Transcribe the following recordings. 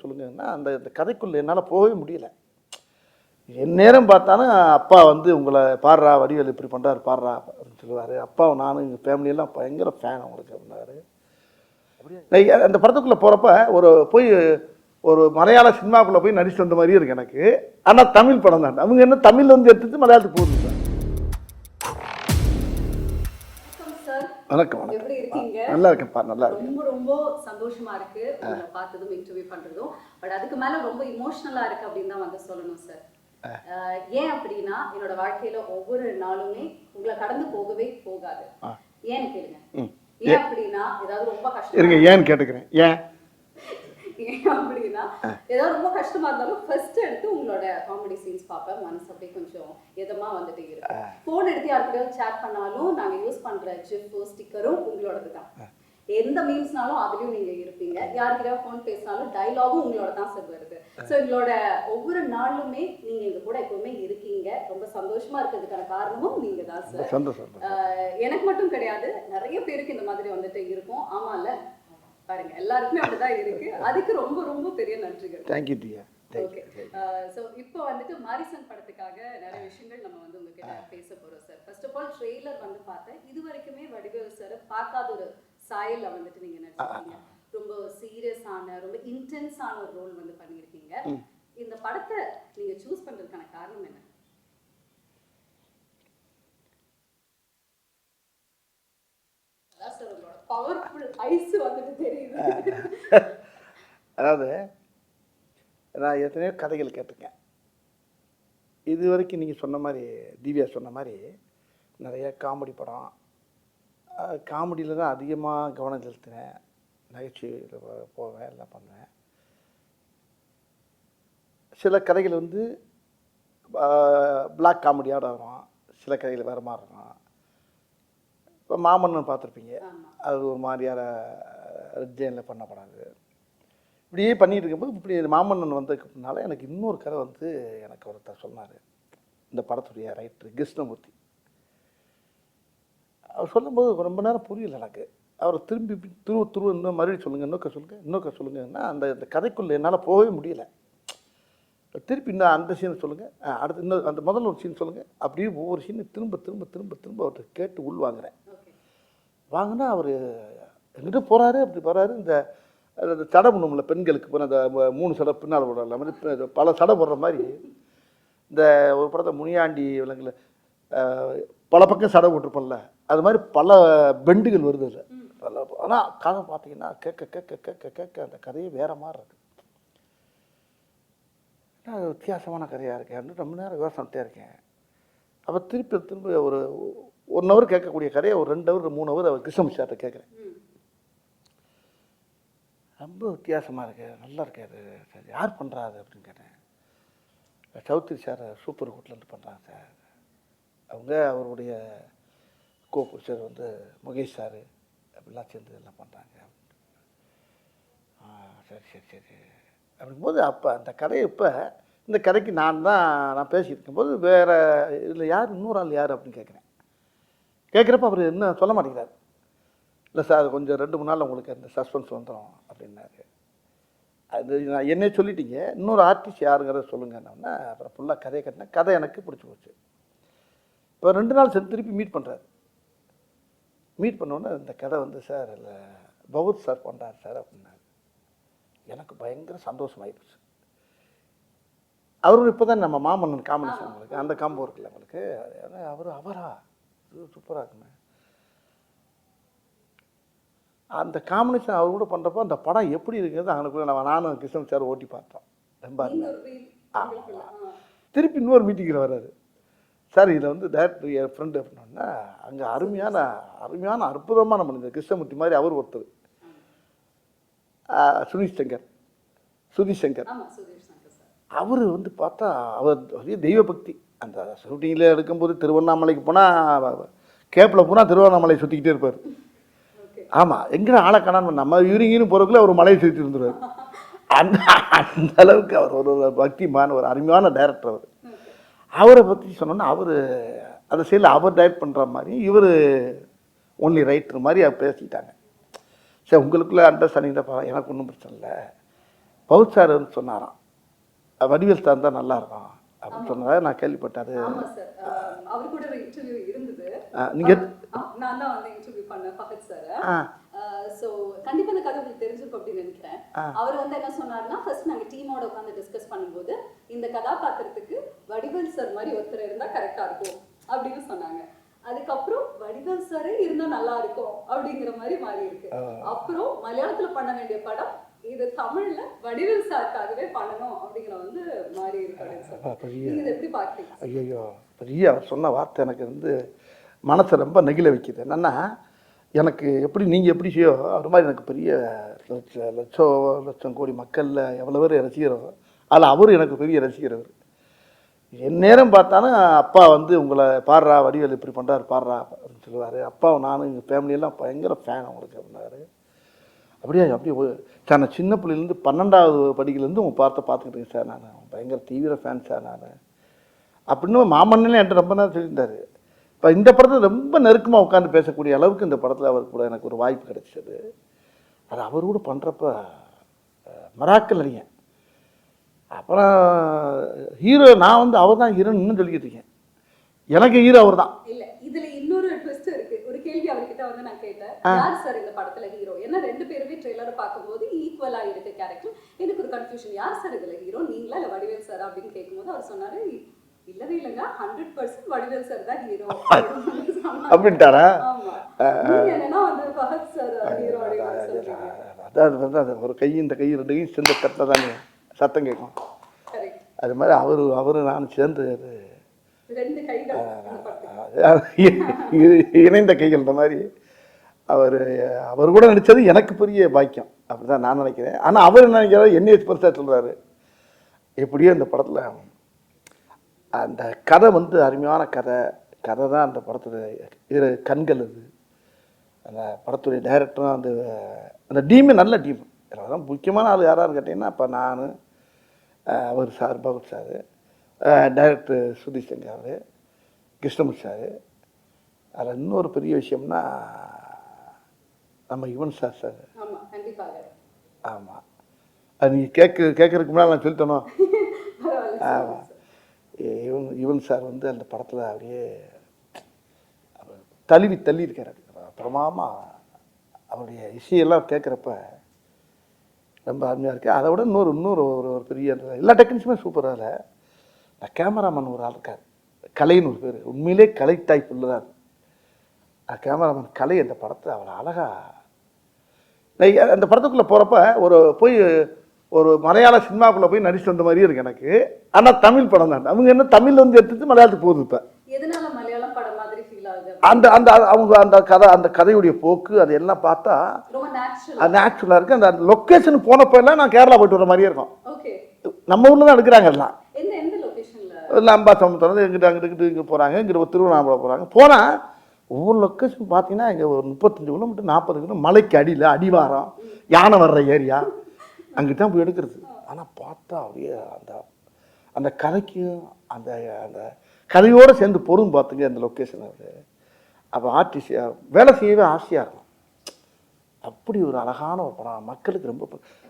சொல்லுங்கன்னா அந்த இந்த கதைக்குள்ளே என்னால் போகவே முடியல. எந்நேரம் பார்த்தாலும் அப்பா வந்து உங்களை பாடுறா வடிவேல் இப்படி பண்ணுறாரு பாடுறா அப்படின்னு சொல்லுவார். அப்பாவை நானும் எங்கள் ஃபேமிலியெல்லாம் பயங்கர ஃபேன் அவங்களுக்கு அப்படின்னாரு. அந்த படத்துக்குள்ளே போகிறப்ப போய் ஒரு மலையாள சினிமாக்குள்ளே போய் நடிச்சு வந்த மாதிரியே இருக்கு எனக்கு. ஆனால் தமிழ் படம் தான். அவங்க என்ன தமிழில் வந்து எடுத்துட்டு மலையாளத்துக்கு போகுது சார். வணக்கம் வணக்கம். எப்படி இருக்கீங்க? நல்லா இருக்கேன்ப்பா, நல்லா இருக்கு. ரொம்ப ரொம்ப சந்தோஷமா இருக்கு உங்களை பார்த்ததும் இன்டர்வியூ பண்றதும். பட் அதுக்கு மேல ரொம்ப இமோஷனலா இருக்கு அப்படின்னு தான் வந்து சொல்லணும் சார். ஏன் அப்படின்னா என்னோட வாழ்க்கையில ஒவ்வொரு நாளுமே உங்களை கடந்து போகவே போகாது. ஏன்னு கேளுங்க. ஏன் அப்படின்னா ஏதாவது ரொம்ப கஷ்டம் இருங்க, ஏன்னு கேட்டுக்கிறேன். ஏன் அப்படின்னா ஏதாவது ரொம்ப கஷ்டமா இருந்தாலும் ஃபர்ஸ்ட் எடுத்து உங்களோட காமெடி சீன்ஸ் பார்ப்பேன். மனசு அப்படியே கொஞ்சம் எதமா வந்துட்டு இருக்கு. போன் எடுத்து யாருக்கிட்டையும் சேட் பண்ணாலும் நாங்க யூஸ் பண்ற ஜிஃப் ஸ்டிக்கரும் உங்களோடது தான். எந்த மீம்ஸ்னாலும் அதுலயும் நீங்க இருப்பீங்க. யாருக்கிட்டையும் போன் பேசினாலும் டைலாகும் உங்களோட தான் சார் வருது. ஸோ எங்களோட ஒவ்வொரு நாளுமே நீங்க எங்க கூட எப்பவுமே இருக்கீங்க. ரொம்ப சந்தோஷமா இருக்கிறதுக்கான காரணமும் நீங்க தான் சார். எனக்கு மட்டும் கிடையாது, நிறைய பேருக்கு இந்த மாதிரி வந்துட்டு இருக்கும். ஆமால பாருங்க, எல்லாருக்குமே அப்படிதான் இருக்கு. அதுக்கு ரொம்ப ரொம்ப பெரிய நன்றிகள். தேங்க்யூ டியா. ஓகே, ஸோ இப்போ வந்துட்டு மாரிசன் படத்துக்காக நிறைய விஷயங்கள் நம்ம வந்து உங்ககிட்ட பேச போறோம் sir. First of all trailer வந்து பார்த்தேன். இது வரைக்குமே வடிவேல் சார் பார்க்காத ஒரு சாயல்ல வந்துட்டு நீங்க நடிச்சிருக்கீங்க. ரொம்ப சீரியஸான ரொம்ப இன்டென்ஸான ஒரு ரோல் வந்து பண்ணியிருக்கீங்க. இந்த படத்தை நீங்க சூஸ் பண்றதுக்கான காரணம் என்ன? அதாவது நான் எத்தனையோ கதைகள் கேட்டிருக்கேன். இது வரைக்கும் நீங்கள் சொன்ன மாதிரி, திவ்யா சொன்ன மாதிரி நிறைய காமெடி படம், காமெடியில் தான் அதிகமாக கவனம் செலுத்தினேன். நகைச்சுவையில் போவேன், எல்லாம் பண்ணுவேன். சில கதைகள் வந்து பிளாக் காமெடியோட வரும், சில கதைகள் வேறு மாதிரி இருக்கும். இப்போ மாமன்னன் பார்த்துருப்பீங்க, அது ஒரு மாதிரியான ஜெயினில் பண்ணப்படாது. இப்படியே பண்ணிகிட்டு இருக்கும்போது இப்படி மாமன்னன் வந்ததுக்குனால எனக்கு இன்னொரு கதை வந்து எனக்கு ஒருத்தர் சொன்னார், இந்த படத்துடைய ரைட்டர் கிருஷ்ணமூர்த்தி. அவர் சொல்லும்போது ரொம்ப நேரம் புரியல எனக்கு. அவரை திரும்பி துருவ இன்னும் மறுபடியும் சொல்லுங்கள், இன்னொக்க சொல்லுங்கன்னா அந்த கதைக்குள்ளே என்னால் போகவே முடியல. திருப்பி இன்னும் அந்த சீனை சொல்லுங்கள், அடுத்து இன்னும் அந்த முதல்ல ஒரு சீன் சொல்லுங்கள், அப்படியே ஒவ்வொரு சீனை திரும்ப திரும்ப திரும்ப திரும்ப அவர்கிட்ட கேட்டு உள்வாங்குறேன். வாங்கினா அவர் எங்கிட்ட போகிறாரு, அப்படி போகிறாரு. இந்த சடை பண்ணும்ல பெண்களுக்கு போன அந்த 3 சடை பின்னால் போடுற மாதிரி பல சடை போடுற மாதிரி இந்த ஒரு படத்தை முனியாண்டி விலங்குல பல பக்கம் சடை போட்டிருப்போம்ல, அது மாதிரி பல பெண்டுகள் வருது இல்லை. ஆனால் கதை பார்த்தீங்கன்னா கேட்க கேட்க கேட்க கேட்க அந்த கதையே வேறு மாதிரி இருக்குது. அது வித்தியாசமான கதையாக இருக்கேன். ரொம்ப நேரம் யோசனைட்டே இருக்கேன். அப்போ திரும்ப ஒரு 1 ஹவர் கேட்கக்கூடிய கதையை ஒரு 2 ஹவர் 3 ஹவர் அவர் கிருஷ்ணமூர்த்தி சார்கிட்ட கேட்குறேன். ரொம்ப வித்தியாசமாக இருக்கு, நல்லா இருக்காது சார், யார் பண்ணுறாரு அப்படின்னு கேட்டேன். சௌத்ரி சார் சூப்பர் கூட்டிலேருந்து பண்ணுறாங்க சார். அவருடைய கோபுஷர் வந்து முகேஷ் சார் அப்படிலாம் சேர்ந்து எல்லாம் பண்ணுறாங்க. சரி சரி சரி அப்படிங்கும்போது அப்போ அந்த கதையை இப்போ இந்த கதைக்கு நான் பேசிகிட்டு இருக்கும்போது வேறு இதில் யார் இன்னொரு ஆள் யார் அப்படின்னு கேட்குறப்ப அவர் இன்னும் சொல்ல மாட்டேங்கிறார். இல்லை சார் கொஞ்சம் 2-3 நாள் உங்களுக்கு அந்த சஸ்பென்ஸ் வந்துடும் அப்படின்னாரு. அது நான் என்னே சொல்லிட்டீங்க, இன்னொரு ஆர்டிஸ்ட் யாருங்கிறத சொல்லுங்கன்னா அப்புறம் ஃபுல்லாக கதையை கட்டினேன். கதை எனக்கு பிடிச்சி போச்சு. இப்போ 2 நாள் சேர்ந்து திருப்பி மீட் பண்ணுறாரு. மீட் பண்ணோன்னே இந்த கதை வந்து சார் இல்லை பவுத் சார் பண்ணுறாரு சார் அப்படின்னாரு. எனக்கு பயங்கர சந்தோஷமாகிடுச்சு. அவரும் இப்போ தான் நம்ம மாமன்னன் காம்பினேஷன் உங்களுக்கு அந்த காம்போ இருக்குல்ல உங்களுக்கு, அவரா சூப்பராக இருக்குங்க அந்த காம்பினேஷன். அவர் கூட பண்ணுறப்போ அந்த படம் எப்படி இருக்கிறது அங்கே நானும் கிருஷ்ணன் சார் ஓட்டி பார்த்தோம். ரொம்ப திருப்பி இன்னொரு மீட்டிங்கில் வர்றாரு சார், இதில் வந்து டேரக்டர் என் ஃப்ரெண்டு அப்படின்னா அங்கே அருமையான அற்புதமான மனிதர் கிருஷ்ணமூர்த்தி மாதிரி அவர் ஒருத்தர், சுதீஷ் சங்கர். அவர் வந்து பார்த்தா அவர் தெய்வ பக்தி. அந்த ஷூட்டிங்கில் எடுக்கும்போது திருவண்ணாமலைக்கு போனால் கேப்பில் போனால் திருவண்ணாமலை சுற்றிக்கிட்டே இருப்பார். ஆமாம், எங்கே ஆளை காணாமல் நம்ம யூரிங்கின்னு போகிறதுக்குள்ளே அவர் மலையை சுற்றி இருந்துருவார். அந்த அளவுக்கு அவர் ஒரு பக்திமான ஒரு அருமையான டைரக்டர். அவரை பற்றி சொன்னோன்னா அவர் அந்த சைடில் அவர் டைரக்ட் பண்ணுற மாதிரி இவர் ஒன்லி ரைட்டர் மாதிரி அவர் பேசிக்கிட்டாங்க. சரி உங்களுக்குள்ளே அண்டர்ஸ்டாண்டிங் தான், எனக்கு ஒன்றும் பிரச்சனை இல்லை, பவுல் சார் வந்து சொன்னாராம், வடிவேல் சார் தான் நல்லா இருக்கும் அப்படின்னு சொன்னதாக நான் கேள்விப்பட்டாரு. ஆமா சார். அவர் கூட ஒரு இன்டர்வியூ இருந்தது. நீங்கள் நான் தான் வந்து இன்டர்வியூ பண்ணேன் ஃபஹத் சார். ஸோ கண்டிப்பா இந்த கதை உங்களுக்கு தெரிஞ்சிருக்கும் அப்படின்னு நினைக்கிறேன். அவர் வந்து என்ன சொன்னாருன்னா, ஃபர்ஸ்ட் நாங்க டீமோட உட்காந்து டிஸ்கஸ் பண்ணும்போது இந்த கதாபாத்திரத்துக்கு வடிவேல் சார் மாதிரி ஒருத்தர் இருந்தா கரெக்டா இருக்கும் அப்படின்னு சொன்னாங்க. அதுக்கப்புறம் வடிவேல் சாரே இருந்தா நல்லா இருக்கும் அப்படிங்கிற மாதிரி மாறி இருக்கு. அப்புறம் மலையாளத்துல பண்ண வேண்டிய படம் இது தமிழ்ல வடிவேல் சாருக்காகவே பண்ணணும் அப்படிங்கிற வந்து மாறி இருக்கு. நீங்க எப்படி பாக்குறீங்க? ஐயோ, பெரிய அவர் சொன்ன வார்த்தை எனக்கு வந்து மனசை ரொம்ப நெகிழ வைக்குது. என்னன்னா, எனக்கு எப்படி நீங்கள் எப்படி செய்யோ அது மாதிரி எனக்கு பெரிய லட்சம் கோடி மக்களில் எவ்வளோ பேர் ரசிக்கிறோ, அதில் அவர் எனக்கு பெரிய ரசிகர். அவர் என் நேரம் பார்த்தாலும் அப்பா வந்து உங்களை பாடுறா வடிவேல் இப்படி பண்ணுறாரு பாடுறா அப்படின்னு சொல்லுவார். அப்பாவை நானும் எங்கள் ஃபேமிலியெல்லாம் பயங்கர ஃபேன் அவங்களுக்கு அப்படின்னாரு. அப்படியே சார் நான் சின்ன பிள்ளைலேருந்து 12வது படிக்கிலேருந்து உங்கள் பார்த்துக்கிட்டேங்க சார், நான் பயங்கர தீவிர ஃபேன் சார் நான் அப்படின்னு மாமன்னே என்கிட்ட ரொம்ப நேரம் சொல்லியிருந்தார். இப்போ இந்த படத்தில் ரொம்ப நெருக்கமாக உட்காந்து பேசக்கூடிய அளவுக்கு இந்த படத்தில் அவர் கூட எனக்கு ஒரு வாய்ப்பு கிடைச்சது. அது அவர் கூட பண்ணுறப்ப மராக்கல் அறியேன். அப்புறம் ஹீரோ நான் வந்து அவர் தான் ஹீரோன்னு இன்னும் சொல்லிக்கிட்டு இருக்கேன். எனக்கு ஹீரோ அவர் தான். இல்லை, இதில் இன்னொரு ட்விஸ்ட் இருக்கு. ஒரு கேள்வி அவர்கிட்ட வந்து நான் கேட்டேன், யார் சார் இந்த படத்தில் ஹீரோ? ஏன்னா 2 பேருமே ட்ரெய்லரை பார்க்கும்போது ஈக்குவலாக இருக்கு கேரக்டர். எனக்கு ஒரு கன்ஃபியூஷன், யார் சார் இதில் ஹீரோ, நீங்களா இல்லை வடிவேல் சார் அப்படின்னு கேட்கும்போது அவர் சொன்னார், இல்லவே இல்லைங்க 100% வடிவேல் சார் தான் ஹீரோ அப்படின்ட்டாரா? என்னன்னா வந்து ஃபஹத் சார் ஹீரோ அப்படின்னு. அதான் ஒரு கை இந்த கை 2 கையும் சேர்ந்த தட்டில் தானே சத்தம் கேட்கும். அது மாதிரி அவரு நான் சேர்ந்து இணைந்த கைகள் இந்த மாதிரி அவர் கூட நடித்தது எனக்கு பெரிய பாக்கியம் அப்படிதான் நான் நினைக்கிறேன். ஆனால் அவர் என்ன நினைக்கிறாரு, என்னைய பெருசாக சொல்கிறாரு. எப்படியோ இந்த படத்தில் அந்த கதை வந்து அருமையான கதை தான் அந்த படத்தில் கண்கள். அது அந்த படத்துடைய டைரக்டரும் அந்த டீமே நல்ல டீம். அதான் முக்கியமான ஆள் யாரான்னு கேட்டிங்கன்னா, இப்போ நான் அவர் சார் பகவத் சார், டைரக்டர் சுதீஷ் சங்கர் அவர், கிருஷ்ணமூர்த்தி சார். அதில் இன்னொரு பெரிய விஷயம்னா நம்ம யுவன் சார். ஆமாம், அது நீங்கள் கேட்கறதுக்கு முன்னாடி நான் சொல்லித்தனோம். ஆமாம், யுவன் சார் வந்து அந்த படத்தில் அப்படியே தள்ளி இருக்கார். பிரமாமா அவருடைய இசையெல்லாம் கேட்குறப்ப ரொம்ப அருமையாக இருக்குது. அதை விட இன்னொரு ஒரு பெரிய எல்லா டெக்னிக்ஸுமே சூப்பராக இல்லை. இந்த கேமராமேன் ஒரு ஆள் இருக்கார், கலைன்னு ஒரு பேர், உண்மையிலே கலை டைப் உள்ளதார் கேமராமேன் கலை. அந்த படத்தை அவர் அழகாக அந்த படத்துக்குள்ளே போகிறப்ப ஒரு மலையாள சினிமாக்குள்ளே போய் நடிச்சு வந்த மாதிரியே இருக்குது எனக்கு. ஆனால் தமிழ் படம் தான். அவங்க என்ன தமிழ் வந்து எடுத்துட்டு மலையாளத்துக்கு போகுது. இப்போ அந்த கதையுடைய போக்கு அது எல்லாம் பார்த்தா நேச்சுரலாக இருக்குது. அந்த லொக்கேஷனுக்கு போனப்போ எல்லாம் நான் கேரளா போயிட்டு வர மாதிரியே இருக்கும். நம்ம ஊரில் தான் எடுக்கிறாங்க எல்லாம். இல்லை அம்பாசமுத்திரம் அங்கிட்டு இங்கே போகிறாங்க, இங்கே திருவண்ணாமலை போகிறாங்க. போனால் ஒவ்வொரு லொக்கேஷன் பார்த்தீங்கன்னா இங்கே ஒரு 35 கிலோமீட்டர் 40 கிலோமீட்டர் மலைக்கு அடியில் அடிவாரம் யானை வர்ற ஏரியா அங்கிட்ட தான் போய் எடுக்கிறது. ஆனால் பார்த்தா அப்படியே அந்த கதைக்கும் அந்த கதையோடு சேர்ந்து பொருள் பார்த்துங்க அந்த லொக்கேஷன். அது அப்போ ஆர்டிஸ்ட் வேலை செய்யவே ஆசையாக இருக்கும். அப்படி ஒரு அழகான ஒரு படம், மக்களுக்கு ரொம்ப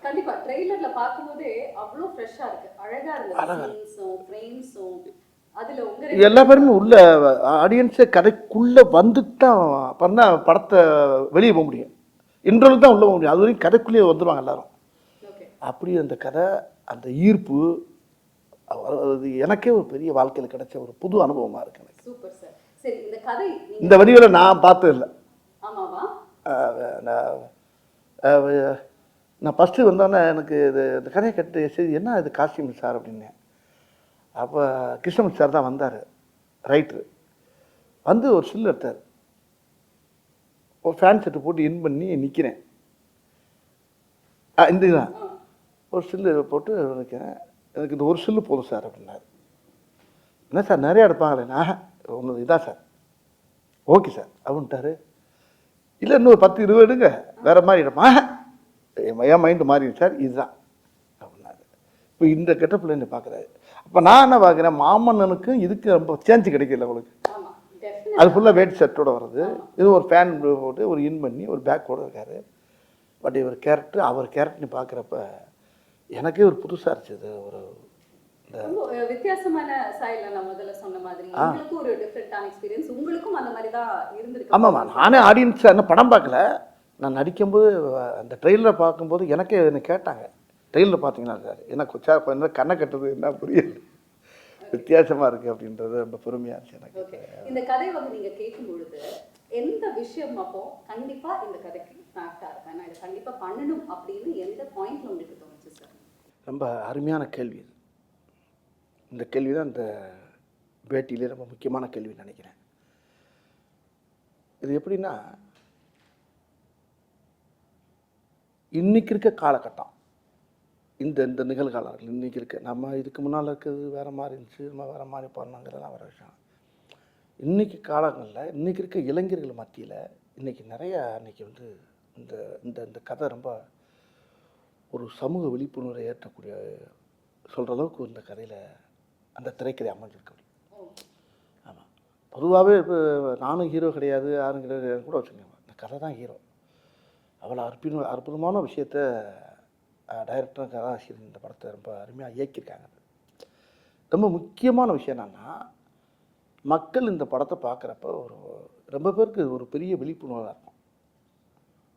கண்டிப்பா ட்ரெய்லர்ல பாக்கும்போதே அவ்வளவு ஃப்ரெஷ்ஷா இருக்கு, அழகா இருக்கு. சீன்ஸும் ஃப்ரேம்ஸும் அதுல உங்க எல்லா பேருமே உள்ள ஆடியன்ஸே கதைக்குள்ள வந்துட்டு தான் பண்ண படத்தை வெளியே போக முடியும். இன்டர்வல் தான் உள்ள போக முடியும். அது வரைக்கும் கதைக்குள்ளேயே வந்துடுவாங்க எல்லாரும். அப்படி அந்த கதை அந்த ஈர்ப்பு எனக்கே ஒரு பெரிய வாழ்க்கையில் கிடைச்ச ஒரு புது அனுபவமாக இருக்கு எனக்கு. Super sir. சரி, இந்த கதை இந்த வடிவில் நான் பார்த்தது இல்லை. ஆமாவா? நான் ஃபஸ்ட்டு வந்தோன்னே எனக்கு இந்த கதையை கேட்டு சரி என்ன இது காஸ்டியூம் சார் அப்படின்னு. அப்போ கிருஷ்ணமூர்த்தி சார் தான் வந்தார், ரைட்ரு. வந்து ஒரு சில்லு எடுத்தார், ஒரு ஃபேன் செட்டு போட்டு இன் பண்ணி நிற்கிறேன். இந்த தான் ஒரு சில்லு போட்டு நிற்கிறேன். எனக்கு இந்த ஒரு சில்லு போதும் சார் அப்படின்னாரு. என்ன சார் நிறையா எடுப்பாங்களேண்ணா? ஒன்று இதான் சார். ஓகே சார் அப்படின்ட்டாரு. இல்லை இன்னொரு 10-20 எடுங்க, வேறு மாதிரி எடுப்பா. என் மைண்டு மாறிடுச்சு சார், இதுதான் அப்படின்னாரு. இப்போ இந்த கெட்டப்பில் என்ன பார்க்குறாரு. அப்போ நான் என்ன பார்க்குறேன், மாமன்னனுக்கும் இதுக்கு ரொம்ப சேஞ்சு கிடைக்கல உங்களுக்கு. அது ஃபுல்லாக வேட் ஷர்ட்டோட வருது. இது ஒரு ஃபேன் போட்டு ஒரு இன் பண்ணி ஒரு பேக்கோடு இருக்கார். பட் அவர் கேரக்டர் பார்க்குறப்ப எனக்கே ஒரு புதுசாக இருந்துச்சு ஒரு ரொம்ப வித்தியாசமான ஸ்டைல்ல நான் முதல்ல சொன்ன மாதிரி எங்களுக்கும் ஒரு டிஃபரெண்டான எக்ஸ்பீரியன்ஸ், உங்களுக்கும் அந்த மாதிரி தான் இருந்திருக்கு. ஆமாம்மா, நானே ஆடியன்ஸ் என்ன படம் பார்க்கல, நான் நடிக்கும்போது அந்த ட்ரெயிலரை பார்க்கும்போது எனக்கே என்ன கேட்டாங்க, ட்ரெயிலர் பார்த்தீங்கன்னா சார் எனக்கு சார் என்ன கண்ணை கட்டுறது என்ன புரியல, வித்தியாசமாக இருக்குது அப்படின்றது ரொம்ப பெருமையாக இருந்துச்சு எனக்கு. ஓகே, இந்த கதை வந்து நீங்கள் கேட்கும் பொழுது எந்த விஷயம் அப்போ கண்டிப்பாக இந்த கதைக்கு நான் ஆக்டாக இருப்பேன், நான் இதை கண்டிப்பாக பண்ணணும் அப்படின்னு எந்த பாயிண்ட்ல உங்களுக்கு தோணுச்சு சார்? ரொம்ப அருமையான கேள்வி இது. இந்த கேள்வி தான் இந்த பேட்டியிலே ரொம்ப முக்கியமான கேள்வின்னு நினைக்கிறேன். இது எப்படின்னா, இன்னைக்கு இருக்க காலகட்டம், இந்த இந்த நிகழ்காலங்கள் இன்னைக்கு இருக்க, நம்ம இதுக்கு முன்னால் இருக்கிறது வேறு மாதிரி இருந்துச்சு, நம்ம வேறு மாதிரி பண்ணாங்கிறதெல்லாம் வேறு விஷயம். இன்றைக்கி காலங்களில் இன்றைக்கி இருக்க இளைஞர்கள் மத்தியில் இன்றைக்கி நிறையா இன்றைக்கி வந்து இந்த இந்த இந்த கதை ரொம்ப ஒரு சமூக விழிப்புணர்வை ஏற்றக்கூடிய சொல்கிற அளவுக்கு இந்த கதையில் அந்த திரைக்கதை அமைஞ்சிருக்கு. ஆமாம், பொதுவாகவே இப்போ நானும் ஹீரோ கிடையாது, யாரும் கிடையாது கூட வச்சுக்கோங்க, இந்த கதை தான் ஹீரோ. அவ்வளோ அற்புதமான விஷயத்த டைரக்டரும் கதாசிரியர் இந்த படத்தை ரொம்ப அருமையாக இயக்கியிருக்காங்க. ரொம்ப முக்கியமான விஷயம் என்னென்னா, மக்கள் இந்த படத்தை பார்க்குறப்ப ஒரு ரொம்ப பேருக்கு ஒரு பெரிய விழிப்புணர்வாக இருக்கும்.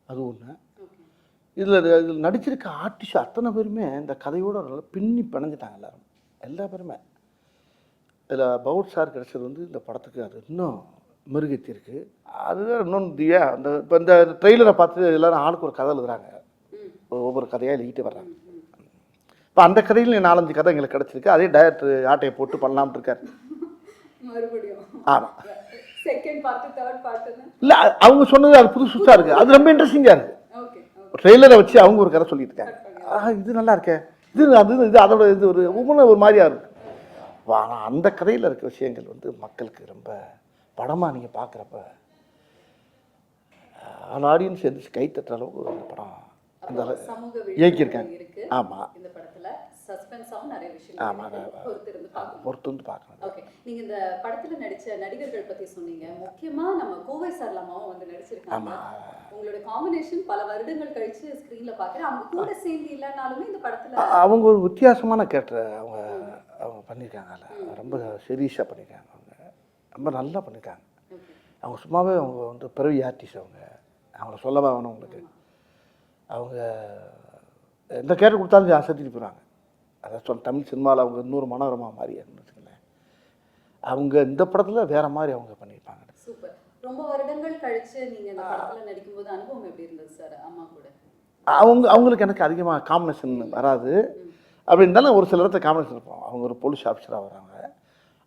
அது ஒன்று. இதில் நடிச்சிருக்க ஆர்டிஸ்ட் அத்தனை பேருமே இந்த கதையோடு நல்லா பின்னி பிணைஞ்சிட்டாங்க. எல்லா பேருமே இதில் பவுட் சார் கிடச்சது வந்து இந்த படத்துக்கு அது இன்னும் மெருகேற்றி இருக்குது. அதுதான் இன்னொன்று தியா அந்த இப்போ இந்த ட்ரெய்லரை பார்த்து எல்லோரும் ஆளுக்கு ஒரு கதை எழுதுறாங்க, ஒவ்வொரு கதையாக எழுதிட்டு வர்றாங்க. இப்போ அந்த கதையில் 4-5 கதை எங்களுக்கு கிடச்சிருக்கு. அதே டைரக்டர் ஆட்டையை போட்டு பண்ணலாம்னு இருக்காரு. ஆமாம், செகண்ட் பார்ட், தேர்ட் பார்ட் இல்லை, அவங்க சொன்னது அது புதுசாக இருக்குது, அது ரொம்ப இன்ட்ரெஸ்டிங்காக இருக்குது. ட்ரெய்லரை வச்சு அவங்க ஒரு கதை சொல்லிட்டு இருக்காங்க, இது நல்லா இருக்கே, இது அது இது அதோட இது ஒரு ஒரு மாதிரியாக இருக்குது. ஆனால் அந்த கதையில் இருக்க விஷயங்கள் வந்து மக்களுக்கு ரொம்ப படமாக நீங்கள் பார்க்குறப்ப அந்த ஆடியன்ஸ் எந்திரிச்சு கை தட்டுற அளவுக்கு அந்த படம் அந்த இயக்கியிருக்காங்க. ஆமாம், இந்த படத்தில் சஸ்பென்ஸாகவும் நிறைய விஷயங்கள் ஆமாம், பொறுத்து வந்து பார்க்கணும். ஓகே, நீங்கள் இந்த படத்தில் நடித்த நடிகர்கள் பற்றி சொன்னீங்க. முக்கியமாக நம்ம கோவை சரளமாவும் வந்து நடிச்சிருக்காங்க. உங்களோட காம்பினேஷன் பல வருடங்கள் கழிச்சு ஸ்க்ரீனில் பார்க்குறேன். அவங்க கூட சேர்ந்து இல்லைனாலுமே இந்த படத்தில் அவங்க ஒரு வித்தியாசமான கேரக்டர் அவங்க அவங்க பண்ணியிருக்காங்கல்ல, ரொம்ப சீரியஸாக பண்ணியிருக்காங்க. அவங்க ரொம்ப நல்லா பண்ணியிருக்காங்க. அவங்க சும்மாவே அவங்க வந்து பிறவி ஆர்டிஸ்ட். அவங்கள சொல்லவா வேணும் உங்களுக்கு. அவங்க எந்த கேரக்டர் கொடுத்தாலும் அசத்திட்டு போகிறாங்க. அதை சொல்ல தமிழ் சினிமாவில் அவங்க இன்னொரு மனோரமா மாதிரி இருந்துச்சுங்களேன். அவங்க இந்த படத்தில் வேறு மாதிரி அவங்க பண்ணியிருப்பாங்க. சூப்பர். ரொம்ப வருடங்கள் கழிச்சு நீங்கள் இந்த படத்தில் நடிக்கும்போது அனுபவம் எப்படி இருந்தது சார் அம்மா கூட? அவங்களுக்கு எனக்கு அதிகமாக காம்பினேஷன் வராது. அப்படி இருந்தாலும் ஒரு சில இடத்துல காம்பினேஷன் இருப்போம். அவங்க ஒரு போலீஸ் ஆஃபீஸராக வராங்க,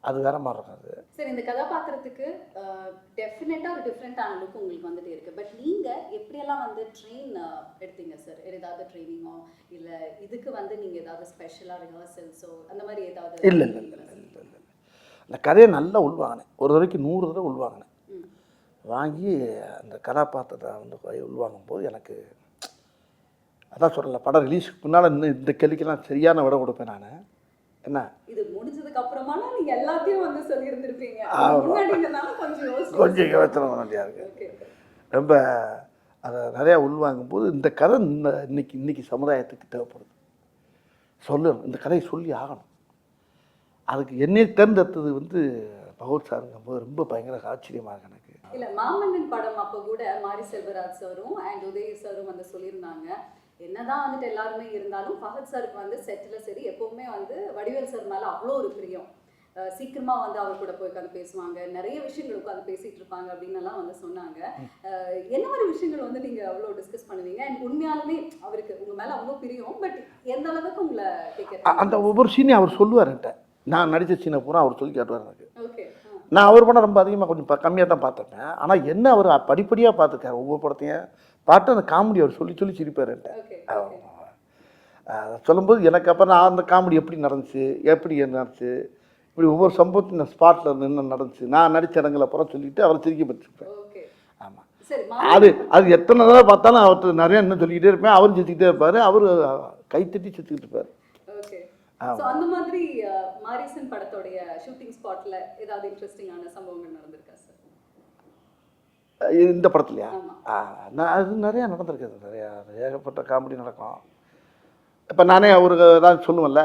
அது வேற மாதிரி இருக்காது. சரி, இந்த கதாபாத்திரத்துக்கு டெஃபினட்டாக ஒரு டிஃப்ரெண்ட்டான லுக் உங்களுக்கு வந்துட்டு இருக்குது. பட் நீங்கள் எப்படியெல்லாம் வந்து ட்ரெயின் எடுத்தீங்க சார்? ஏதாவது ட்ரைனிங்கோ இல்லை இதுக்கு வந்து நீங்கள் ஏதாவது ஸ்பெஷலாக ரிஹர்சல்ஸோ அந்த மாதிரி ஏதாவது? இல்லை இல்லை இல்லை இல்லை இல்லை அந்த கதையை நல்லா உள்வாங்கினேன். ஒரு தடவைக்கு 100 தடவை உள்வாங்கினேன். வாங்கி அந்த கதாபாத்திரத்தை வந்து உள்வாங்கும் போது எனக்கு அதான் சொல்லலை, படம் ரிலீஸுக்கு முன்னால் இந்த கேள்விக்கெல்லாம் சரியான விட கொடுப்பேன் நான். என்ன இது முடிஞ்சதுக்கு அப்புறமா நீங்கள் எல்லாத்தையும் வந்து சொல்லியிருந்துருப்பீங்க. கொஞ்சம் யோசனை வேண்டியா இருக்கு. ரொம்ப அதை நிறையா உள்வாங்கும்போது இந்த கதை இன்னைக்கு சமுதாயத்துக்கு தேவைப்படுது, சொல்லணும், இந்த கதையை சொல்லி ஆகணும். அதுக்கு என்னை தேர்ந்தெடுத்தது வந்து பகவத் சாருங்கும் போது ரொம்ப பயங்கர ஆச்சரியமாக இருக்கு எனக்கு. இல்லை, மாமன்னன் படம் அப்போ கூட மாரி செல்வராஜ் சாரும் அண்ட் உதய சாரும் வந்து சொல்லியிருந்தாங்க, என்னதான் வந்துட்டு எல்லாருமே இருந்தாலும் ஃபஹத் சாருக்கு வந்து செட்டில் சரி எப்போவுமே வந்து வடிவேல் சார் மேலே அவ்வளோ ஒரு பிரியம். சீக்கிரமாக வந்து அவர் கூட போய் உட்காந்து பேசுவாங்க, நிறைய விஷயங்கள் உட்காந்து பேசிகிட்டு இருப்பாங்க அப்படின்னு எல்லாம் வந்து சொன்னாங்க. என்ன மாதிரி விஷயங்கள் வந்து நீங்கள் அவ்வளோ டிஸ்கஸ் பண்ணுவீங்க? அண்ட் உண்மையாலுமே அவருக்கு உங்கள் மேலே அவ்வளோ பிரியம், பட் எந்த அளவுக்கு உங்களை கேட்க அந்த ஒவ்வொரு சீனையும் அவர் சொல்லுவார்கிட்ட. நான் நடித்த சீனை பூரா அவர் சொல்லி காட்டுவார் எனக்கு. ஓகே, நான் அவர் படம் ரொம்ப அதிகமாக கொஞ்சம் கம்மியாக தான் பார்த்துருப்பேன். ஆனால் என்ன அவர் படிப்படியாக பார்த்துருக்காரு. ஒவ்வொரு படத்தையும் பார்த்து அந்த காமெடி அவர் சொல்லி சொல்லி சிரிப்பார்ட்ட. சொல்லும்போது எனக்கு அப்புறம் நான் அந்த காமெடி எப்படி நடந்துச்சு, எப்படி நடந்துச்சு, இப்படி ஒவ்வொரு சம்பவத்தையும் நான் ஸ்பாட்டில் என்ன நடந்துச்சு, நான் நடித்த இடங்களை அப்புறம் சொல்லிவிட்டு அவரை சிரிக்க பற்றிருப்பேன். ஆமாம், அது எத்தனை தடவை பார்த்தாலும் அவர்கிட்ட நிறையா இன்னும் சொல்லிக்கிட்டே இருப்பேன். அவரும் சிரிச்சுக்கிட்டே இருப்பார், அவர் கைத்தட்டி சிரிச்சுக்கிட்டு இருப்பார். அந்த மாதிரி மாரிசன் படத்தோடைய ஷூட்டிங் ஸ்பாட்ல ஏதாவது இன்ட்ரெஸ்டிங்கான சம்பவங்கள் நடந்திருக்கா சார்? இந்த படத்துலையா? அது நிறையா நடந்திருக்குது. நிறையா ஏகப்பட்ட காமெடி நடக்கும். இப்போ நானே அவருக்கு தான் சொல்லுவேன்ல,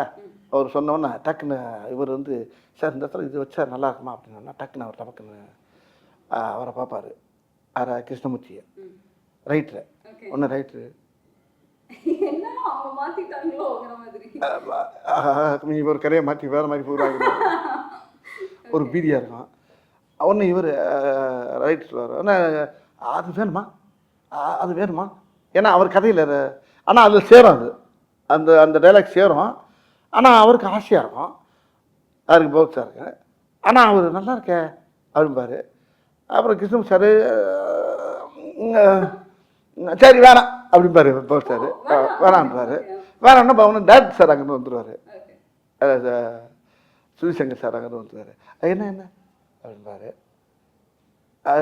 அவர் சொன்னோன்னே டக்குன்னு இவர் வந்து சார் இந்த இடத்துல இது வச்சா நல்லா இருக்குமா அப்படின்னா டக்குன்னு அவர் டக்குன்னு அவரை பார்ப்பார். கிருஷ்ணமூர்த்தியை ரைட்ரு ஓகே. ஒன்று ரைட்ரு என்ன அவங்க மாத்திட்டாங்களோங்கிற மாதிரி. நீ ஒரு கரையை மாற்றி வேறு மாதிரி போகிறாங்க ஒரு பீதியாக இருக்கும். ஒன்று இவர் ரைட் சொல்லுவார் ஆனால் அது வேணுமா அது வேணுமா ஏன்னா அவர் கதையில் ஆனால் அதில் சேரும் அது அந்த அந்த டைலாக் சேரும். ஆனால் அவருக்கு ஆசையாக இருக்கும், அவருக்கு பௌத்ஸாக இருக்கு. ஆனால் அவர் நல்லா இருக்கே அப்படிம்பாரு. அப்புறம் கிருஷ்ணன் சார் சரி வேணாம் அப்படிம்பாரு பௌத்ஸார். வேணான்றாரு. வேணான்னா அவனு டேரக்டர் சார் அங்கேருந்து வந்துடுவார். சுதிசங்கர் சார் அங்கேருந்து வந்துடுவார். என்ன என்ன அப்படின்பாரு.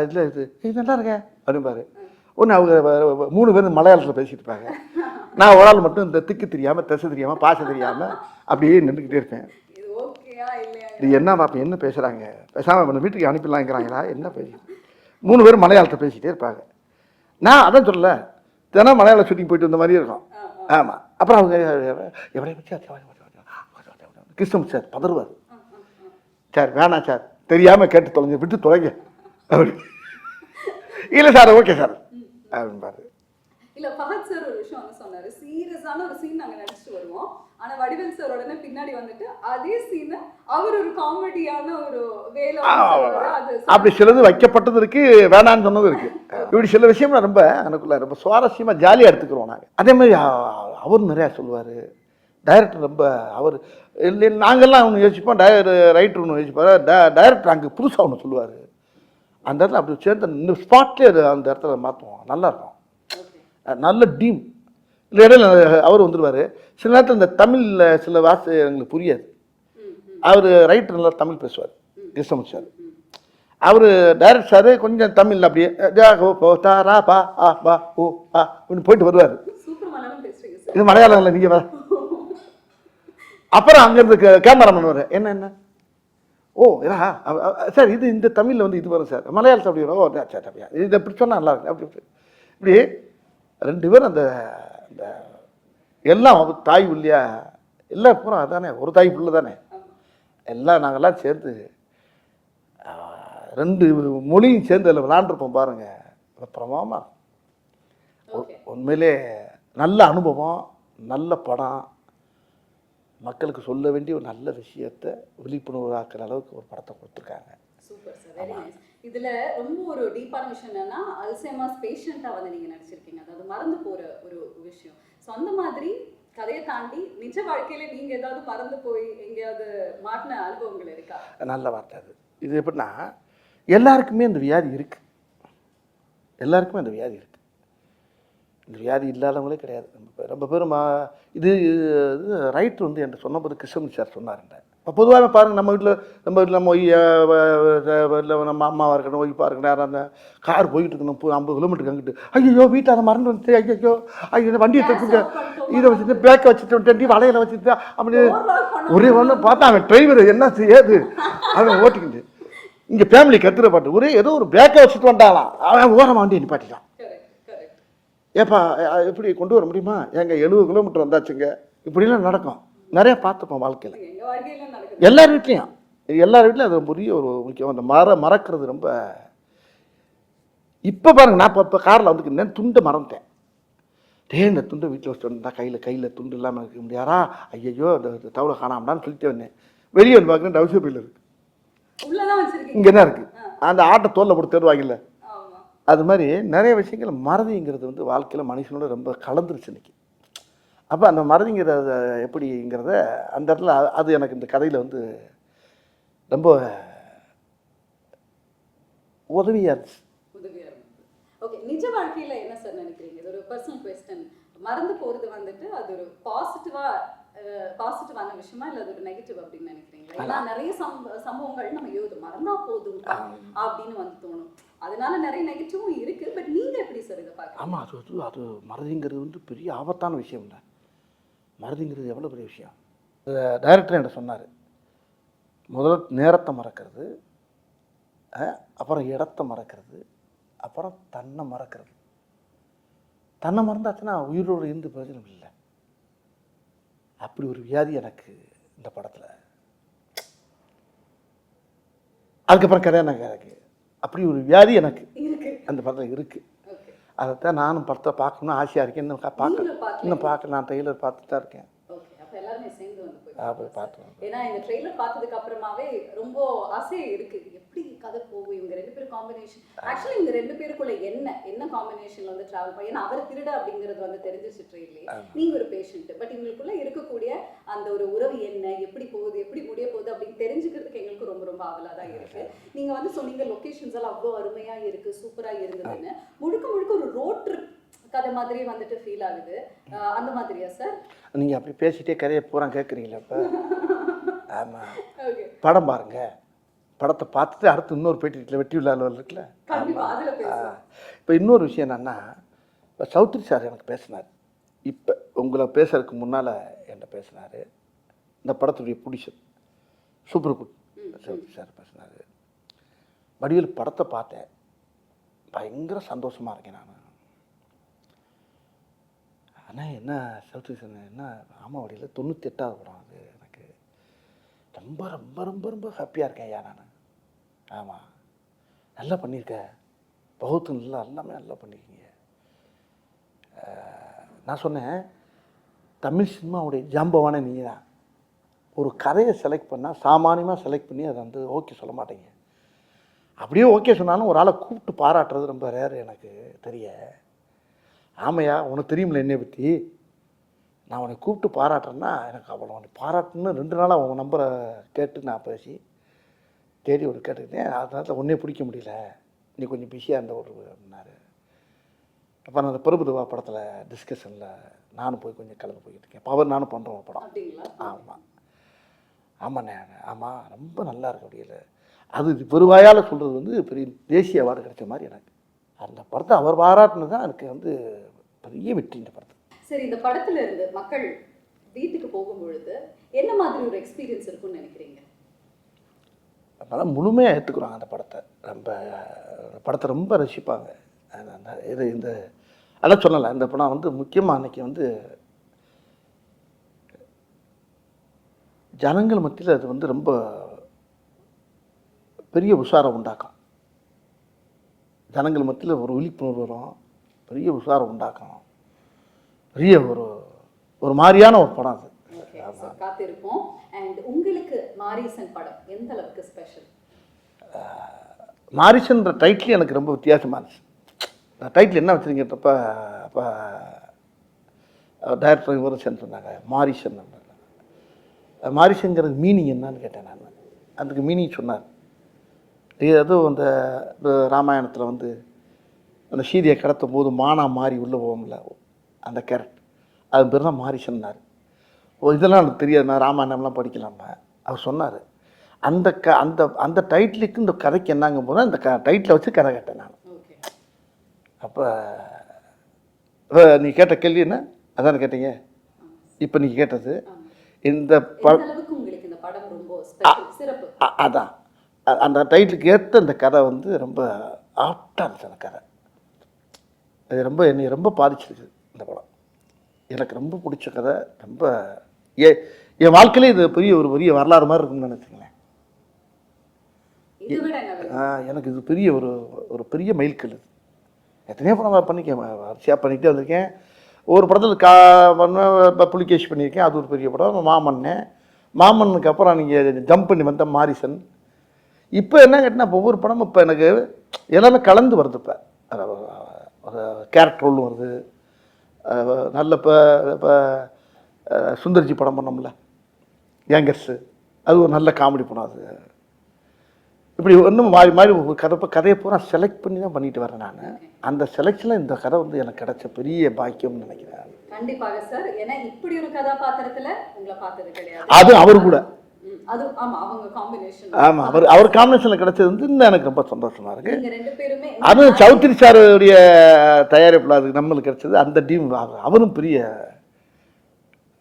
இல்லை இது நல்லா இருக்கே அப்படிம்பாரு. ஒன்று அவங்க 3 பேரும் மலையாளத்தில் பேசிட்டு இருப்பாங்க. நான் ஒரு ஆள் மட்டும் இந்த திக்கு தெரியாமல் திசை தெரியாமல் பாச தெரியாமல் அப்படியே நின்றுக்கிட்டே இருப்பேன். இது என்ன பார்ப்பேன் என்ன பேசுகிறாங்க, பேசாமல் வீட்டுக்கு அனுப்பிடலாங்கிறாங்களா என்ன பேசிட்டு 3 பேரும் மலையாளத்தை பேசிகிட்டே இருப்பாங்க. நான் அதான் சொல்லல தினம் மலையாள ஷூட்டிங் போயிட்டு வந்த மாதிரியே இருக்கும். ஆமாம். அப்புறம் அவங்க எவரையும் கிருஷ்ணன் சார் பதறுவார். சார் வேணாம் சார் தெரியாமல் கேட்டு தொலைங்க விட்டு தொலைங்க அப்படி. இல்லை சார் ஓகே சார் அப்படின்பாரு. இல்ல ஃபஹத் சார் ஒரு விஷயம் வந்து சொன்னாரு. சீரியஸான ஒரு சீன் நாங்க நடிச்சிட்டு வருவோம். ஆனா வடிவேல் சார் உடனே பின்னாடி வந்துட்டு அதே சீனை அவர் ஒரு காமெடியான ஒரு வேலை அப்படி சிலது வைக்கப்பட்டது இருக்கு, வேணான்னு சொன்னது இருக்கு. இப்படி சில விஷயம் ரொம்ப எனக்குள்ள ரொம்ப சுவாரஸ்யமா ஜாலியாக எடுத்துக்கிறோம் நாங்கள். அதே மாதிரி அவர் நிறையா சொல்லுவார். டைரக்டர் ரொம்ப அவர் இல்லை நாங்கள்லாம் ஒன்று யோசிப்போம், ரைட்டர் ஒன்று யோசிப்பார். டைரக்டர் அங்கே புதுசாக ஒன்று சொல்லுவார். அந்த இடத்துல அப்படி சேர்ந்து இந்த ஸ்பாட்லேயே அது அந்த இடத்துல மாற்றுவோம், நல்லாயிருக்கும். நல்ல டீம் இல்லை இடையில அவர் வந்துடுவார். சில நேரத்தில் இந்த தமிழில் சில வார்த்தை எங்களுக்கு புரியாது. அவர் ரைட்டர் நல்லா தமிழ் பேசுவார் கிருஷ்ணமூர்த்தி சார். அவர் டைரக்டர் சார் கொஞ்சம் தமிழில் அப்படியே தாரா பா ஆ பா ஓ ஆ அப்படின்னு போயிட்டு வருவார். இது மலையாளம் இல்லை நீங்கள் வர. அப்புறம் அங்கேருந்து கேமராமேன் வர என்ன என்ன ஓ இதா சார் இது இந்த தமிழில் வந்து இது வரும் சார், மலையாளத்தை அப்படி வரும். ஓ சார் அப்படியா இது எப்படி சொன்னால் நல்லா இருக்கு அப்படி இப்படி 2 பேரும் அந்த அந்த எல்லாம் தாய் உள்ளியா எல்லாம் பூரா அதானே ஒரு தாய் புள்ள தானே எல்லாம் நாங்கள்லாம் சேர்ந்து 2 மொழியும் சேர்ந்து அதில் விளாண்டுருப்போம் பாருங்க. பிரமாமா உண்மையிலே நல்ல அனுபவம், நல்ல படம், மக்களுக்கு சொல்ல வேண்டிய ஒரு நல்ல விஷயத்தை விழிப்புணர்வாக்குற அளவுக்கு ஒரு படத்தை கொடுத்துருக்காங்க. Super sir, very nice. இதுல ரொம்ப ஒரு டீப்பான விஷயம் என்னன்னா அல்சைமர்ஸ் பேஷண்டா வந்து நீங்க நடிச்சிருக்கீங்க, அதாவது மறந்து போற ஒரு விஷயம். ஸோ அந்த மாதிரி கதையை தாண்டி நிஜ வாழ்க்கையில நீங்க ஏதாவது மறந்து போய் எங்கேயாவது மாட்டின அனுபவங்கள் இருக்கா? நல்ல வார்த்தை அது. இது எப்படின்னா எல்லாருக்குமே இந்த வியாதி இருக்கு, எல்லாருக்குமே அந்த வியாதி இருக்கு. இந்த வியாதி இல்லாதவங்களே கிடையாது. ரொம்ப பேரும் இது ரைட்டர் வந்து என்கிட்ட சொன்னபோது கிருஷ்ணன் சார் சொன்னாருன்ற. இப்போ பொதுவாக பாருங்கள் நம்ம வீட்டில் நம்ம இல்லை நம்ம அம்மாவாக இருக்கணும் ஒய்ஃபாக இருக்கணும் யாரும் அந்த கார் போயிட்டு இருக்கணும் 50 கிலோமீட்டருக்கு அங்கிட்டு ஐயோ வீட்டில் அதை மறந்து வந்துட்டு ஐயோ வண்டியை தச்சுங்க இதை வச்சுட்டு பேக்கை வச்சுட்டு வளையலை வச்சுட்டு அப்படி ஒரே ஒன்று பார்த்தா அவன் டிரைவர் என்ன செய்யாது அவன் ஓட்டிக்கிட்டு இங்கே ஃபேமிலி கத்துற பாட்டு ஒரே ஏதோ ஒரு பேக்கை வச்சுட்டு வந்தாலாம் அவன் ஓரமாக வண்டியை நிப்பாட்டிட்டான். ஏப்பா எப்படி கொண்டு வர முடியுமா? எங்க 70 கிலோமீட்டர் வந்தாச்சுங்க. இப்படிலாம் நடக்கும், நிறைய பார்த்துப்போம் வாழ்க்கையில், எல்லார் வீட்லேயும். எல்லார் வீட்லையும் அது பெரிய ஒரு முக்கியம். அந்த மறக்கிறது ரொம்ப. இப்போ பாருங்க நான் இப்போ காரில் வந்துக்கிட்டேன், துண்டை மறந்துட்டேன். இந்த துண்டை வீட்டில் வச்சுட்டு வந்தா கையில் துண்டு இல்லாமல் இருக்க முடியாதா? ஐயோ அந்த தவளை காணாமடான்னு சொல்லிட்டு வந்தேன். வெளியே வந்து பார்க்குறேன் டவுசர் பையில் இருக்கு, இங்கே தான் இருக்குது. அந்த ஆட்டை தோலில் போட்டு தருவாங்கல்ல, அது மாதிரி நிறைய விஷயங்கள் மறதிங்கிறது வந்து வாழ்க்கையில் மனுஷனோட ரொம்ப கலந்துருச்சு இன்னைக்கு. அப்போ அந்த மறதிங்கிறத எப்படிங்கிறத அந்த இடத்துல அது எனக்கு இந்த கதையில் வந்து ரொம்ப உதவியாக இருந்துச்சு. ஓகே, நிஜ வாழ்க்கையில் என்ன சார் நினைக்கிறீங்க? இது ஒரு பர்சனல் குவெஸ்டன். மறந்து போகிறது வந்துட்டு அது ஒரு பாசிட்டிவான விஷயமா இல்லை அது ஒரு நெகட்டிவ் அப்படின்னு நினைக்கிறீங்களா? ஏன்னா நிறைய சம்பவங்கள் நம்ம இது மறந்தா போதும் அப்படின்னு வந்து தோணும், அதனால நிறைய நெகட்டிவும் இருக்கு. பட் நீங்க எப்படி சார் இதை பார்க்க? ஆமாம், அது மறதிங்கிறது வந்து பெரிய ஆபத்தான விஷயம் இல்லை. மறதிங்கிறது எவ்வளோ பெரிய விஷயம். டைரக்டர் என்கிட்ட சொன்னார், முதல்ல நேரத்தை மறக்கிறது, அப்புறம் இடத்த மறக்கிறது, அப்புறம் தன்னை மறக்கிறது. தன்னை மறந்தாச்சுன்னா உயிரோடு இருந்து பிரயோஜனம் இல்லை. அப்படி ஒரு வியாதி எனக்கு இந்த படத்தில். அதுக்கப்புறம் கல்யாணம் எனக்கு அப்படி ஒரு வியாதி எனக்கு அந்த படத்தில் இருக்குது. அதைத்தான் நானும் படத்தை பார்க்கணும்னு ஆசையாக இருக்கேன். இன்னும் பார்க்க நான் ட்ரெய்லர் பார்த்துட்டு தான் இருக்கேன். ஏன்னா இந்த ட்ரெய்லர் பார்த்ததுக்கு அப்புறமாவே ரொம்ப ஆசை இருக்கு, எப்படி கதை போகும், இவங்க 2 பேரும் காம்பினேஷன். ஆக்சுவலி இந்த 2 பேருக்குள்ள என்ன காம்பினேஷன்ல வந்து டிராவல் பண்ணி, ஏன்னா அவர் திருட அப்படிங்கிறது வந்து தெரிஞ்சிச்சு ட்ரெயிலே, நீங்க ஒரு பேஷண்ட், பட் இவங்களுக்குள்ள இருக்கக்கூடிய அந்த ஒரு உறவு என்ன, எப்படி போகுது, எப்படி முடிய போகுது அப்படின்னு தெரிஞ்சுக்கிறதுக்கு எங்களுக்கு ரொம்ப ரொம்ப ஆவலா தான் இருக்கு. நீங்க வந்து சொன்னீங்க லொகேஷன்ஸ் எல்லாம் அவ்வளோ அருமையா இருக்கு, சூப்பரா இருந்ததுன்னு. முழுக்க முழுக்க ஒரு ரோட் ட்ரிப் கதை மாதிரி வந்துட்டு ஃபீல் ஆகுது. அந்த மாதிரியா சார்? நீங்கள் அப்படி பேசிட்டே கதையை பூரா கேட்குறீங்களா இப்போ? ஆமாம், படம் பாருங்க. படத்தை பார்த்துட்டு அடுத்து இன்னொரு பேட்டி வெற்றி விழாவில் இருக்குல்ல. இப்போ இன்னொரு விஷயம் என்னன்னா, இப்போ சௌத்ரி சார் எனக்கு பேசினார். இப்போ உங்களை பேசுறதுக்கு முன்னால் என்கிட்ட பேசினார். இந்த படத்துடைய producer super good Choudhary sir பேசினார். வடிவேல் படத்தை பார்த்தேன், பயங்கர சந்தோஷமாக இருக்கேன் நான். ஆனால் என்ன சௌத்ரி சார் என்ன ராமாவடியில் 98வது படம் அது. எனக்கு ரொம்ப ரொம்ப ரொம்ப ரொம்ப ஹாப்பியாக இருக்கேன் ஐயா நான். ஆமாம், நல்லா பண்ணியிருக்கேன், பகுத்து நல்லா எல்லாமே நல்லா பண்ணியிருக்கீங்க. நான் சொன்னேன், தமிழ் சினிமாவுடைய ஜாம்பவானே நீங்கள் தான். ஒரு கதையை செலக்ட் பண்ணால் சாமானியமாக செலக்ட் பண்ணி அதை வந்து ஓகே சொல்ல மாட்டேங்க. அப்படியே ஓகே சொன்னாலும் ஒரு ஆளை கூப்பிட்டு பாராட்டுறது ரொம்ப ரேர் எனக்கு தெரிய. ஆமையா, உனக்கு தெரியுமில்ல என்னை பற்றி, நான் உன்னை கூப்பிட்டு பாராட்டுறேன்னா எனக்கு அவ்வளோ உன்னை பாராட்டுன்னு 2 நாளாக உங்கள் நம்பரை கேட்டு நான் பேசி தேடி ஒரு கேட்டுக்கிட்டேன். அதனால் ஒன்றே பிடிக்க முடியல, நீ கொஞ்சம் பிஸியாக இருந்த ஒரு அப்படின்னாரு. அப்போ நான் அந்த பிரபுதேவா படத்தில் டிஸ்கஷனில் நானும் போய் கொஞ்சம் கலந்து போய்கிட்டு இருக்கேன். பவர் நானும் பண்ணுறோம் ஒரு படம். ஆமாம் ஆமாண்ணே, ஆமாம் ரொம்ப நல்லா இருக்கு அப்படியில. அது பெருவாயால் சொல்கிறது வந்து பெரிய தேசிய அவார்டு கிடைச்ச மாதிரி எனக்கு. அந்த படத்தை அவர் பாராட்டினது தான் எனக்கு வந்து பெரிய வெற்றி இந்த படத்தை. சரி, இந்த படத்துல இருந்து மக்கள் வீட்டுக்கு போகும்பொழுது என்ன மாதிரி ஒரு எக்ஸ்பீரியன்ஸ் இருக்கும்னு நினைக்கிறீங்க? அதனால் முழுமையாக ஏற்றுக்குறாங்க அந்த படத்தை. படத்தை ரொம்ப ரசிப்பாங்க. இது இந்த அதான் சொல்லலை, இந்த படம் வந்து முக்கியமாக அன்றைக்கி வந்து ஜனங்கள் மத்தியில் அது வந்து ரொம்ப பெரிய உஷாரம் உண்டாக்கும். ஜனங்கள் மத்தியில் ஒரு விழிப்புணர்வு வரும், பெரிய உஷாரம் உண்டாக்கணும், பெரிய ஒரு மாதிரியான ஒரு படம் அது. காத்திருப்போம். அண்ட் உங்களுக்கு மாரிசன் படம் எந்த அளவுக்கு ஸ்பெஷல்? மாரிசன்ற டைட்டில் எனக்கு ரொம்ப வித்தியாசமாக இருந்துச்சு. டைட்டில் என்ன வச்சுருங்கன்றப்ப அப்போ டைரக்டர் இவரும் சேர்ந்துருந்தாங்க மாரிசன். மாரிசன்கிறது மீனிங் என்னன்னு கேட்டேன் நான். அதுக்கு மீனிங் சொன்னார். அதுவும் அந்த ராமாயணத்தில் வந்து அந்த சீதையை கடத்தும் போது மானா மாறி உள்ளே போகும்ல, அந்த கேரக்டர், அது பேர் தான் மாரிசன்னார். இதெல்லாம் எனக்கு தெரியாது, நான் ராமாயணம்லாம் படிக்கலாமா. அவர் சொன்னார் அந்த அந்த அந்த டைட்டிலுக்கு இந்த கதைக்கு என்னங்க போனால் இந்த டைட்டிலை வச்சு கதை கேட்டேன் நான். அப்போ நீ கேட்ட கேள்வி என்ன அதான் கேட்டீங்க. இப்போ நீங்கள் கேட்டது இந்த அதான் அந்த டைட்டிலுக்கு ஏற்ற இந்த கதை வந்து ரொம்ப ஆப்டாக இருந்துச்சு. அந்த கதை அது ரொம்ப என்னை ரொம்ப பாதிச்சிருக்கு. இந்த படம் எனக்கு ரொம்ப பிடிச்ச கதை. ரொம்ப என் வாழ்க்கையிலே இது பெரிய வரலாறு மாதிரி இருக்குன்னு நினச்சிங்களேன். எனக்கு இது பெரிய ஒரு பெரிய மைல்கல். இது எத்தனையோ படம் வரிசையாக பண்ணிகிட்டே வந்திருக்கேன். ஒரு படத்தில் புலிகேஷ் பண்ணியிருக்கேன், அது ஒரு பெரிய படம். மாமன்னுக்கு அப்புறம் நீங்கள் ஜம்ப் பண்ணி வந்த மாரிசன். இப்போ என்ன கேட்டினா ஒவ்வொரு படமும் இப்போ எனக்கு எல்லாமே கலந்து வருது. இப்போ ஒரு கேரக்டர் ரோல் வருது. நல்ல இப்போ சுந்தர்ஜி படம் பண்ணோம்ல கேங்கர்ஸு, அது ஒரு நல்ல காமெடி படம். அது இப்படி ஒன்றும் மாறி ஒரு கதையை பூரா செலக்ட் பண்ணி தான் பண்ணிட்டு வரேன் நான். அந்த செலக்ஷனில் இந்த கதை வந்து எனக்கு கிடைச்ச பெரிய பாக்கியம்னு நினைக்கிறேன். கண்டிப்பாக சார். ஏன்னா இப்படி ஒரு கதாபாத்திரத்தில் உங்களை பார்த்தது கிடையாது. அது அவர் கூட அவர் காம்பினேஷனில் கிடைச்சது வந்து இன்னும் எனக்கு ரொம்ப சந்தோஷமா இருக்கு. அதுவும் சௌத்ரி சாருடைய தயாரிப்பில் அது நம்மளுக்கு கிடைச்சது. அந்த டீம் அவரும் பெரிய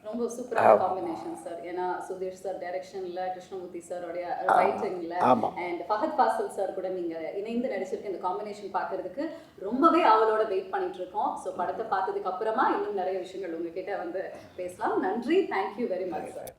ரொம்ப சூப்பரான காம்பினேஷன் சார். ஏன்னா சுதீர் சார் டைரக்ஷன்ல, கிருஷ்ணமூர்த்தி சாரோடைய ரைட்டிங்ல, ஆமா. அண்ட் ஃபஹத் ஃபாசில் சார் கூட நீங்க இணைந்து நடிச்சிருக்க இந்த காம்பினேஷன் பார்க்கிறதுக்கு ரொம்பவே அவளோட வெயிட் பண்ணிட்டு இருக்கோம். ஸோ படத்தை பார்த்ததுக்கு அப்புறமா இன்னும் நிறைய விஷயங்கள் உங்ககிட்ட வந்து பேசலாம். நன்றி, தேங்க்யூ வெரி மச் சார்.